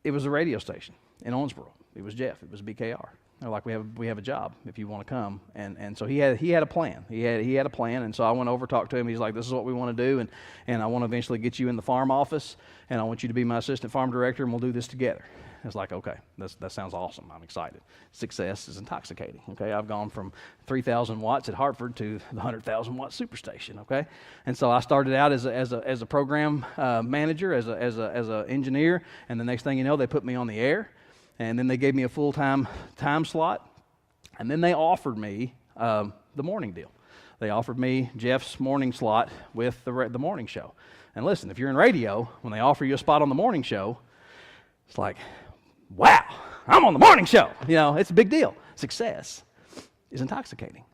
it was a radio station in Owensboro. It was Jeff. It was BKR. They're like, we have a job if you want to come. And so he had a plan. He had a plan. And so I went over, talked to him. He's like, this is what we want to do, and I want to eventually get you in the farm office, and I want you to be my assistant farm director, and we'll do this together. It's like, okay, that sounds awesome. I'm excited. Success is intoxicating. Okay, I've gone from 3,000 watts at Hartford to the 100,000 watt superstation. Okay, and so I started out as a program manager, as a engineer, and the next thing you know, they put me on the air. And then they gave me a full-time time slot. And then they offered me the morning deal. They offered me Jeff's morning slot with the morning show. And listen, if you're in radio, when they offer you a spot on the morning show, it's like, wow, I'm on the morning show. It's a big deal. Success is intoxicating.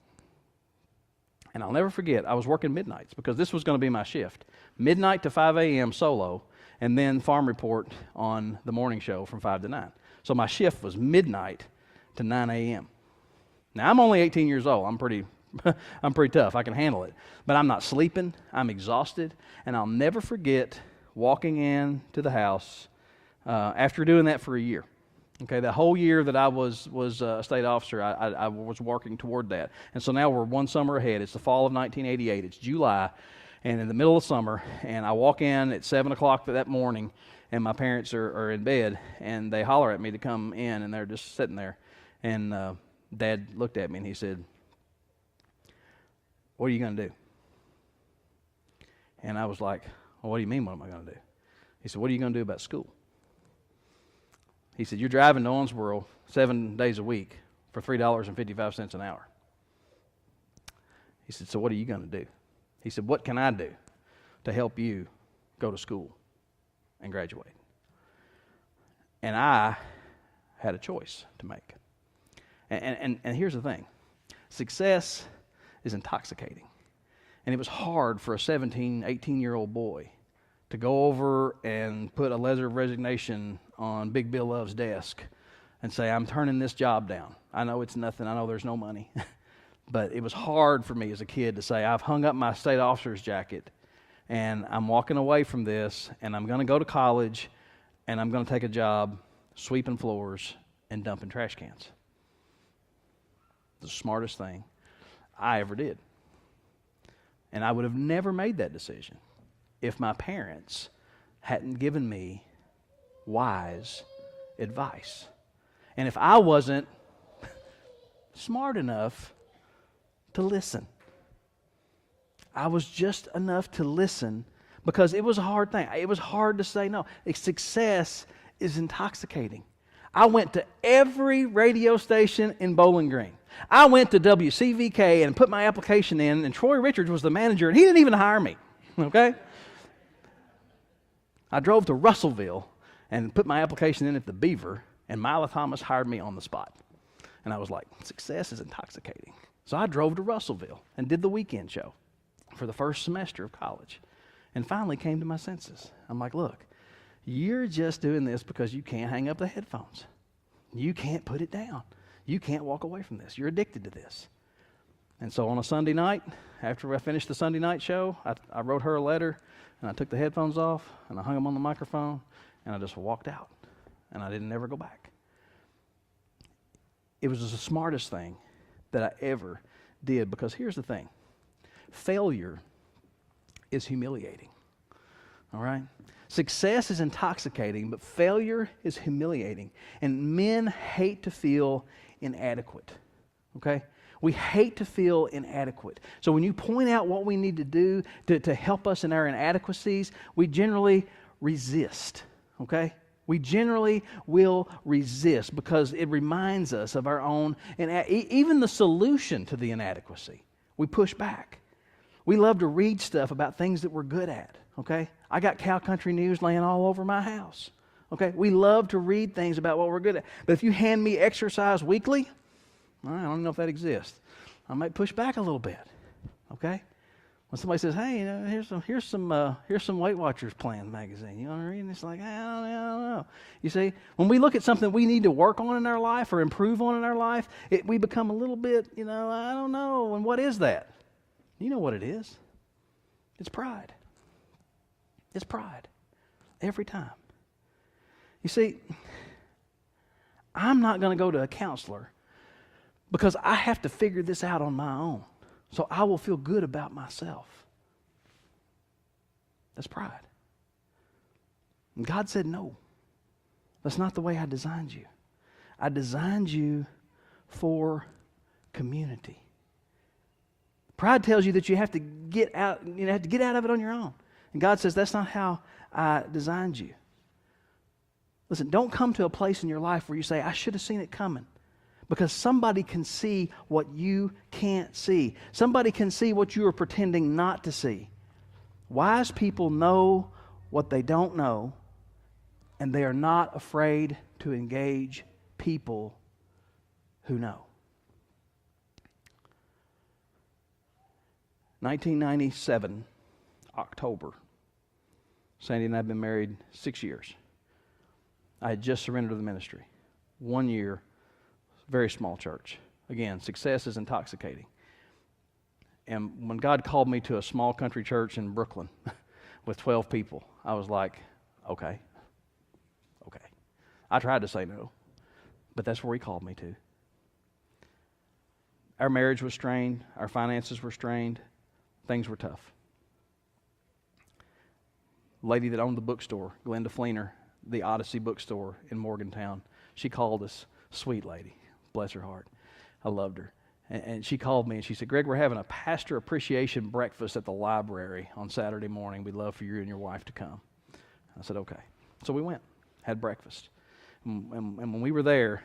And I'll never forget, I was working midnights because this was going to be my shift. Midnight to 5 a.m. solo, and then farm report on the morning show from 5 to 9. So my shift was midnight to 9 a.m. Now, I'm only 18 years old. I'm pretty tough. I can handle it. But I'm not sleeping. I'm exhausted. And I'll never forget walking in to the house after doing that for a year. Okay, that whole year that I was a state officer, I was working toward that. And so now we're one summer ahead. It's the fall of 1988. It's July, and in the middle of summer, and I walk in at 7 o'clock that morning, and my parents are in bed, and they holler at me to come in, and they're just sitting there. And Dad looked at me, and he said, "What are you going to do?" And I was like, "Well, what do you mean, what am I going to do?" He said, "What are you going to do about school?" He said, "You're driving to Owensboro 7 days a week for $3.55 an hour." He said, "So what are you going to do?" He said, "What can I do to help you go to school and graduate?" And I had a choice to make. And here's the thing. Success is intoxicating. And it was hard for a 17, 18-year-old boy to go over and put a letter of resignation on Big Bill Love's desk and say, "I'm turning this job down. I know it's nothing. I know there's no money." But it was hard for me as a kid to say, "I've hung up my state officer's jacket, and I'm walking away from this, and I'm going to go to college, and I'm going to take a job sweeping floors and dumping trash cans." The smartest thing I ever did. And I would have never made that decision if my parents hadn't given me wise advice. And if I wasn't smart enough to listen. I was just enough to listen because it was a hard thing. It was hard to say no. Success is intoxicating. I went to every radio station in Bowling Green. I went to WCVK and put my application in, and Troy Richards was the manager, and he didn't even hire me, okay? I drove to Russellville and put my application in at the Beaver, and Mila Thomas hired me on the spot. And I was like, success is intoxicating. So I drove to Russellville and did the weekend show for the first semester of college and finally came to my senses. I'm like, look, you're just doing this because you can't hang up the headphones. You can't put it down. You can't walk away from this. You're addicted to this. And so on a Sunday night, after I finished the Sunday night show, I wrote her a letter, and I took the headphones off, and I hung them on the microphone, and I just walked out. And I didn't ever go back. It was the smartest thing that I ever did, because here's the thing. Failure is humiliating. All right? Success is intoxicating, but failure is humiliating. And men hate to feel inadequate. Okay? We hate to feel inadequate. So when you point out what we need to do to help us in our inadequacies, we generally resist. Okay? We generally will resist because it reminds us of our own, and even the solution to the inadequacy. We push back. We love to read stuff about things that we're good at, okay? I got Cow Country News laying all over my house, okay? We love to read things about what we're good at. But if you hand me Exercise Weekly, I don't know if that exists. I might push back a little bit, okay? When somebody says, "Hey, you know, here's some Weight Watchers Plan magazine. You want to read?" And it's like, I don't know. You see, when we look at something we need to work on in our life or improve on in our life, we become a little bit, I don't know. And what is that? You know what it is. It's pride. It's pride. Every time. You see, I'm not going to go to a counselor because I have to figure this out on my own. So I will feel good about myself. That's pride. And God said, no, that's not the way I designed you. I designed you for community. Pride tells you that you have to get out, have to get out of it on your own. And God says, that's not how I designed you. Listen, don't come to a place in your life where you say, I should have seen it coming. Because somebody can see what you can't see. Somebody can see what you are pretending not to see. Wise people know what they don't know, and they are not afraid to engage people who know. 1997, October. Sandy and I have been married 6 years. I had just surrendered to the ministry. 1 year, very small church. Again, success is intoxicating. And when God called me to a small country church in Brooklyn with 12 people, I was like, okay. I tried to say no, but that's where He called me to. Our marriage was strained. Our finances were strained. Things were tough. Lady that owned the bookstore, Glenda Fleener, the Odyssey bookstore in Morgantown, she called us, sweet lady, bless her heart. I loved her. And she called me and she said, Greg, we're having a pastor appreciation breakfast at the library on Saturday morning. We'd love for you and your wife to come. I said, okay. So we went, had breakfast. And when we were there,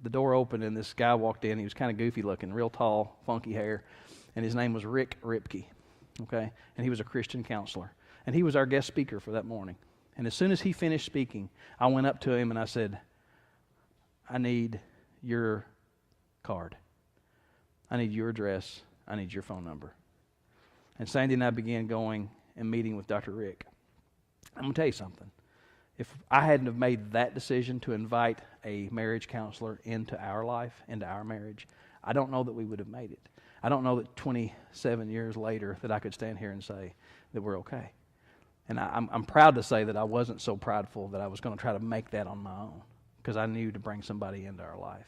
the door opened and this guy walked in. He was kind of goofy looking, real tall, funky hair. And his name was Rick Ripke, okay? And he was a Christian counselor. And he was our guest speaker for that morning. And as soon as he finished speaking, I went up to him and I said, I need your card. I need your address. I need your phone number. And Sandy and I began going and meeting with Dr. Rick. I'm going to tell you something. If I hadn't have made that decision to invite a marriage counselor into our life, into our marriage, I don't know that we would have made it. I don't know that 27 years later that I could stand here and say that we're okay. And I'm proud to say that I wasn't so prideful that I was going to try to make that on my own, because I knew to bring somebody into our life.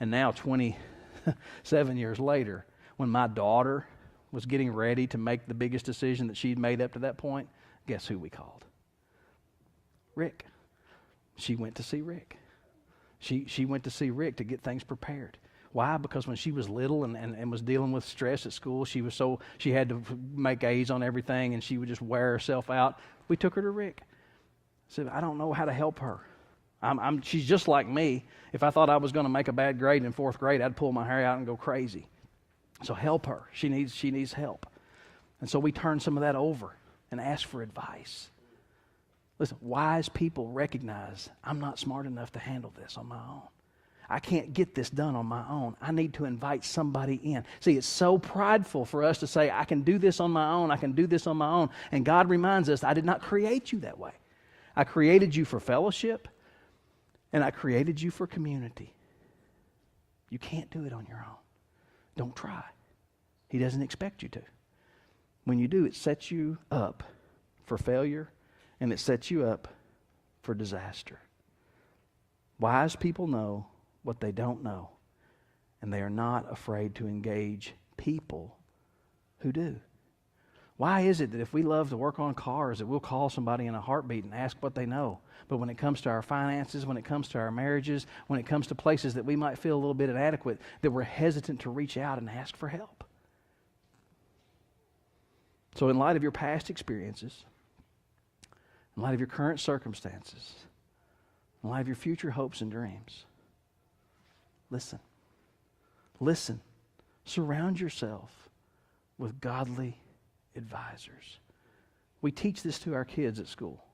And now 27 years later, when my daughter was getting ready to make the biggest decision that she'd made up to that point, guess who we called? Rick. She went to see Rick. She went to see Rick to get things prepared. Why? Because when she was little and was dealing with stress at school, she had to make A's on everything and she would just wear herself out. We took her to Rick. I said, I don't know how to help her. She's just like me. If I thought I was going to make a bad grade in 4th grade, I'd pull my hair out and go crazy. So help her. She needs help. And so we turned some of that over and asked for advice. Listen, wise people recognize I'm not smart enough to handle this on my own. I can't get this done on my own. I need to invite somebody in. See, it's so prideful for us to say, I can do this on my own, I can do this on my own. And God reminds us, I did not create you that way. I created you for fellowship, and I created you for community. You can't do it on your own. Don't try. He doesn't expect you to. When you do, it sets you up for failure, and it sets you up for disaster. Wise people know what they don't know, and they are not afraid to engage people who do. Why is it that if we love to work on cars that we'll call somebody in a heartbeat and ask what they know, but when it comes to our finances, when it comes to our marriages, when it comes to places that we might feel a little bit inadequate, that we're hesitant to reach out and ask for help? So in light of your past experiences, in light of your current circumstances, in light of your future hopes and dreams, listen. Listen. Surround yourself with godly advisors. We teach this to our kids at school.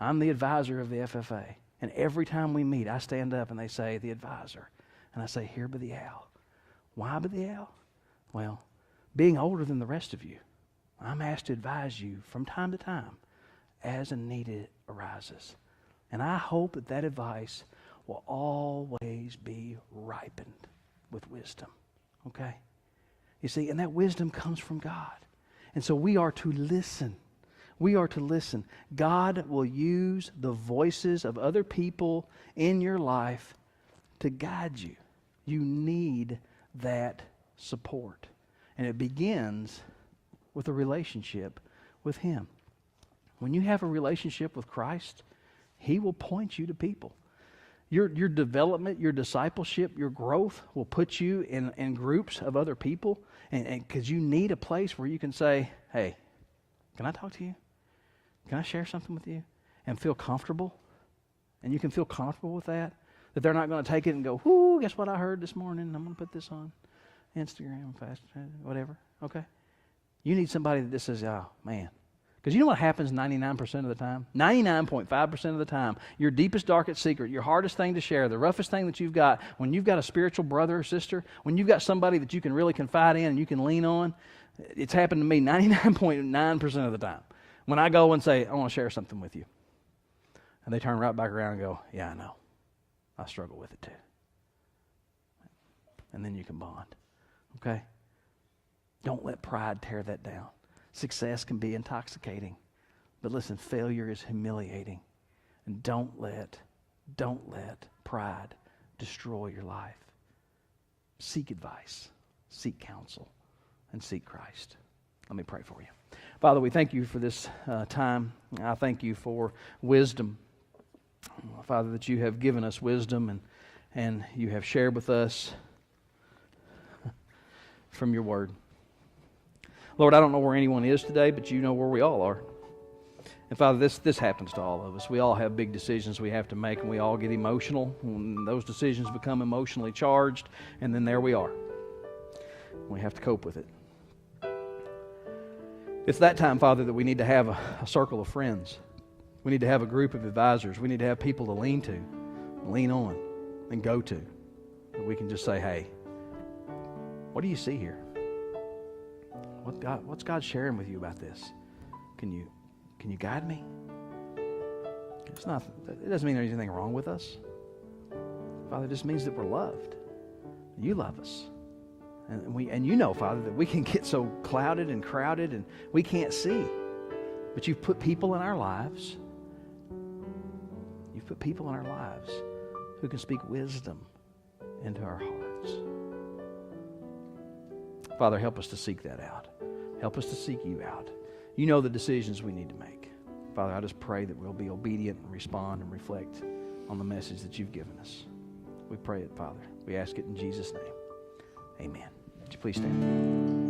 I'm the advisor of the FFA. And every time we meet, I stand up and they say, the advisor. And I say, here by the owl. Why by the owl? Well, being older than the rest of you, I'm asked to advise you from time to time as a need arises. And I hope that that advice will always be ripened with wisdom. Okay? You see, and that wisdom comes from God. And so we are to listen. We are to listen. God will use the voices of other people in your life to guide you. You need that support. And it begins with a relationship with Him. When you have a relationship with Christ, He will point you to people. Your development, your discipleship, your growth will put you in groups of other people, and because you need a place where you can say, hey, can I talk to you? Can I share something with you? And feel comfortable. And you can feel comfortable with that they're not going to take it and go, whoo, guess what I heard this morning? I'm going to put this on Instagram, whatever, okay? You need somebody that just says, oh, man, Because you know what happens 99% of the time? 99.5% of the time, your deepest, darkest secret, your hardest thing to share, the roughest thing that you've got, when you've got a spiritual brother or sister, when you've got somebody that you can really confide in and you can lean on, it's happened to me 99.9% of the time. When I go and say, I want to share something with you. And they turn right back around and go, yeah, I know. I struggle with it too. And then you can bond. Okay? Don't let pride tear that down. Success can be intoxicating. But listen, failure is humiliating. And don't let pride destroy your life. Seek advice, seek counsel, and seek Christ. Let me pray for you. Father, we thank you for this time. I thank you for wisdom. Father, that you have given us wisdom and you have shared with us from your word. Lord, I don't know where anyone is today, but you know where we all are. And Father, this happens to all of us. We all have big decisions we have to make, and we all get emotional. And those decisions become emotionally charged, and then there we are. We have to cope with it. It's that time, Father, that we need to have a circle of friends. We need to have a group of advisors. We need to have people to lean to, lean on, and go to. That we can just say, hey, what do you see here? What's God sharing with you about this? Can you guide me? It doesn't mean there's anything wrong with us. Father, it just means that we're loved. You love us. And you know, Father, that we can get so clouded and crowded and we can't see. But you've put people in our lives. You've put people in our lives who can speak wisdom into our hearts. Father, help us to seek that out. Help us to seek you out. You know the decisions we need to make. Father, I just pray that we'll be obedient and respond and reflect on the message that you've given us. We pray it, Father. We ask it in Jesus' name. Amen. Would you please stand?